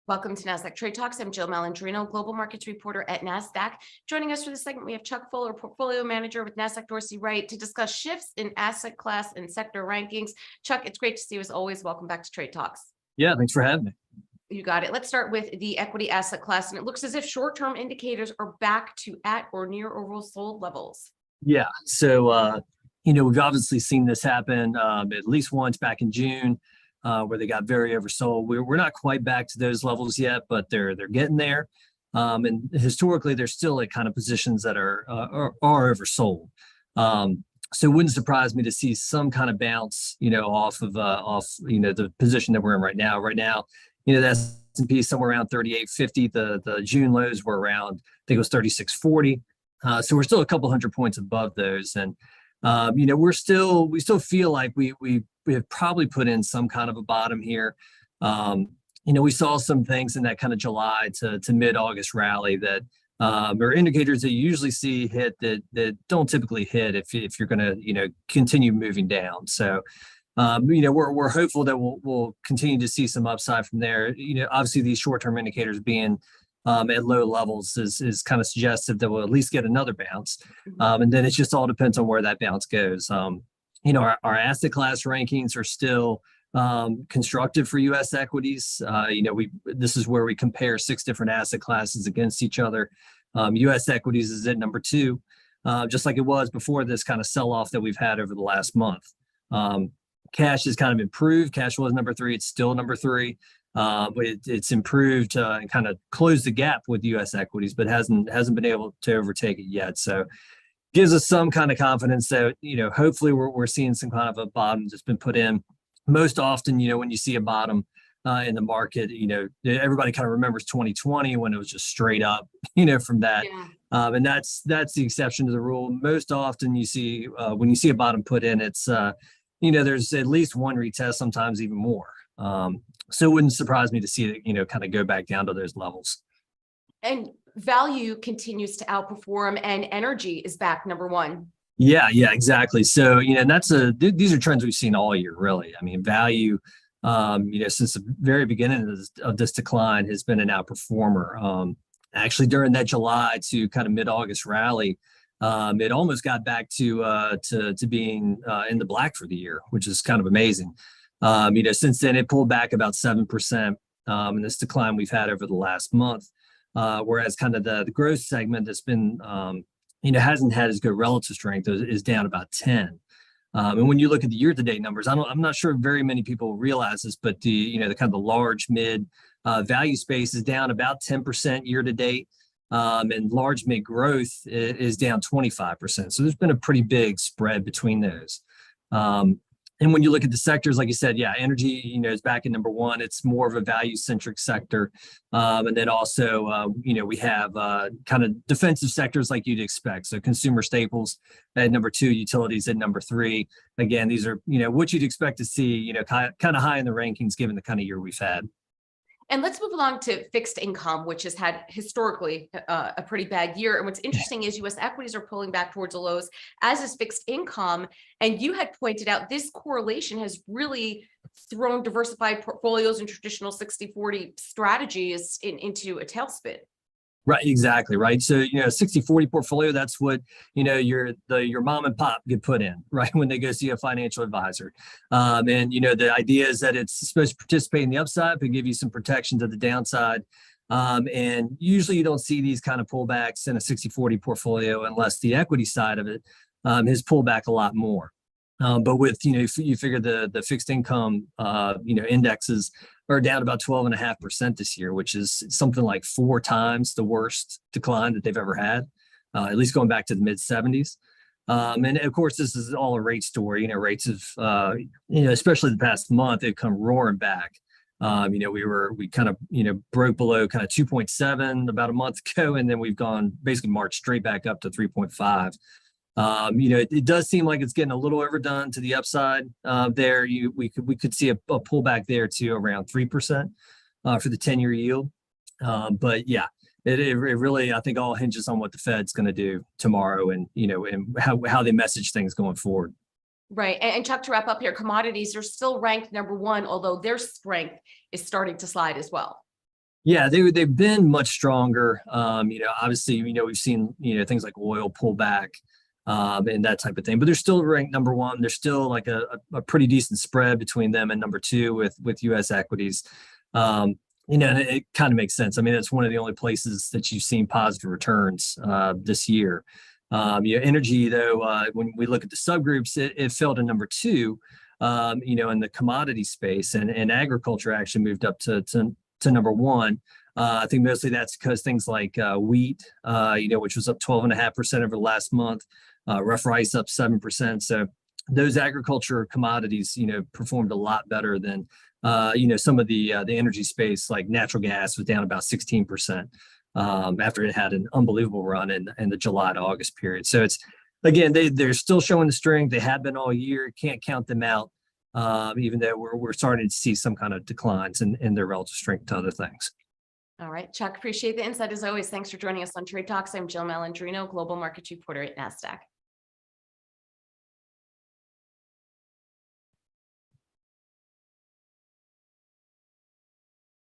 Welcome to Nasdaq Trade Talks. I'm Jill Malandrino, global markets reporter at Nasdaq. Joining us for this segment, we have Chuck Fuller, portfolio manager with Nasdaq Dorsey, Wright, to discuss shifts in asset class and sector rankings. Chuck, it's great to see you as always. Welcome back to Trade Talks. Yeah, thanks for having me. You got it. Let's start with the equity asset class, and it looks as if short-term indicators are back to at or near oversold levels. Yeah, so we've obviously seen this happen at least once back in June. Where they got very oversold. We're not quite back to those levels yet, but they're getting there. And historically, they're still at kind of positions that are oversold. So it wouldn't surprise me to see some kind of bounce, off the position that we're in right now. Right now, the S&P is somewhere around 3850. The June lows were around, I think it was 3640. So we're still a couple hundred points above those, and we still feel like we have probably put in some kind of a bottom here. We saw some things in that kind of July to mid-August rally that are indicators that you usually see hit that don't typically hit if you're going to continue moving down. So we're hopeful that we'll continue to see some upside from there. Obviously these short-term indicators being at low levels is kind of suggestive that we'll at least get another bounce. And then it just all depends on where that bounce goes. Our asset class rankings are still constructive for U.S. equities. This is where we compare 6 different asset classes against each other. U.S. equities is at number 2, just like it was before this kind of sell-off that we've had over the last month. Cash has kind of improved. Cash was number 3. It's still number 3. But it's improved and kind of closed the gap with U.S. equities, but hasn't been able to overtake it yet. So gives us some kind of confidence that hopefully we're seeing some kind of a bottom that's been put in. Most often, when you see a bottom in the market, everybody kind of remembers 2020 when it was just straight up, from that. Yeah. And that's the exception to the rule. Most often you see when you see a bottom put in, it's there's at least one retest, sometimes even more. So it wouldn't surprise me to see it, kind of go back down to those levels. And value continues to outperform, and energy is back number 1. Yeah, exactly. So, and these are trends we've seen all year, really. I mean, value, since the very beginning of this decline has been an outperformer. Actually, during that July to kind of mid-August rally, it almost got back to being in the black for the year, which is kind of amazing. Since then it pulled back about 7%, in this decline we've had over the last month, whereas kind of the growth segment that's been, hasn't had as good relative strength is down about 10. And when you look at the year-to-date numbers, I'm not sure very many people realize this, but the kind of the large mid value space is down about 10% year-to-date, and large mid growth is down 25%. So there's been a pretty big spread between those. And when you look at the sectors, like you said, yeah, energy, is back in number 1. It's more of a value-centric sector. And then also, we have kind of defensive sectors like you'd expect. So consumer staples at number 2, utilities at number 3. Again, these are, what you'd expect to see, kind of high in the rankings given the kind of year we've had. And let's move along to fixed income, which has had historically a pretty bad year. And what's interesting is U.S. equities are pulling back towards the lows, as is fixed income. And you had pointed out this correlation has really thrown diversified portfolios and traditional 60-40 strategies into a tailspin. Right, exactly. Right. So, 60-40 portfolio, that's what, your mom and pop get put in, right, when they go see a financial advisor. And, the idea is that it's supposed to participate in the upside, but give you some protection to the downside. And usually you don't see these kind of pullbacks in a 60-40 portfolio unless the equity side of it has pulled back a lot more. But with, you figure the fixed income, indexes are down about 12.5% this year, which is something like 4 times the worst decline that they've ever had, at least going back to the mid 70s. And of course, this is all a rate story. Rates have, especially the past month, they've come roaring back. We kind of, broke below kind of 2.7 about a month ago, and then we've gone basically marched straight back up to 3.5. It does seem like it's getting a little overdone to the upside there. We could see a pullback there to around 3% for the 10-year yield. But yeah, it really, I think, all hinges on what the Fed's going to do tomorrow, and and how they message things going forward. Right. And Chuck, to wrap up here, commodities are still ranked number one, although their strength is starting to slide as well. Yeah, they've been much stronger. Obviously, we've seen things like oil pull back, and that type of thing, but they're still ranked number one. There's still like a pretty decent spread between them and number two with U.S. equities. And it kind of makes sense. I mean, it's one of the only places that you've seen positive returns this year. Energy, though, when we look at the subgroups, it fell to number two, in the commodity space, and agriculture actually moved up to number one. I think mostly that's because things like wheat, which was up 12.5% over the last month, rough rice up 7%. So those agriculture commodities, performed a lot better than, some of the energy space, like natural gas was down about 16%. After it had an unbelievable run in the July to August period. So it's, again, they're still showing the strength. They have been all year. Can't count them out, even though we're starting to see some kind of declines in their relative strength to other things. All right, Chuck, appreciate the insight as always. Thanks for joining us on Trade Talks. I'm Jill Malandrino, Global Markets Reporter at Nasdaq.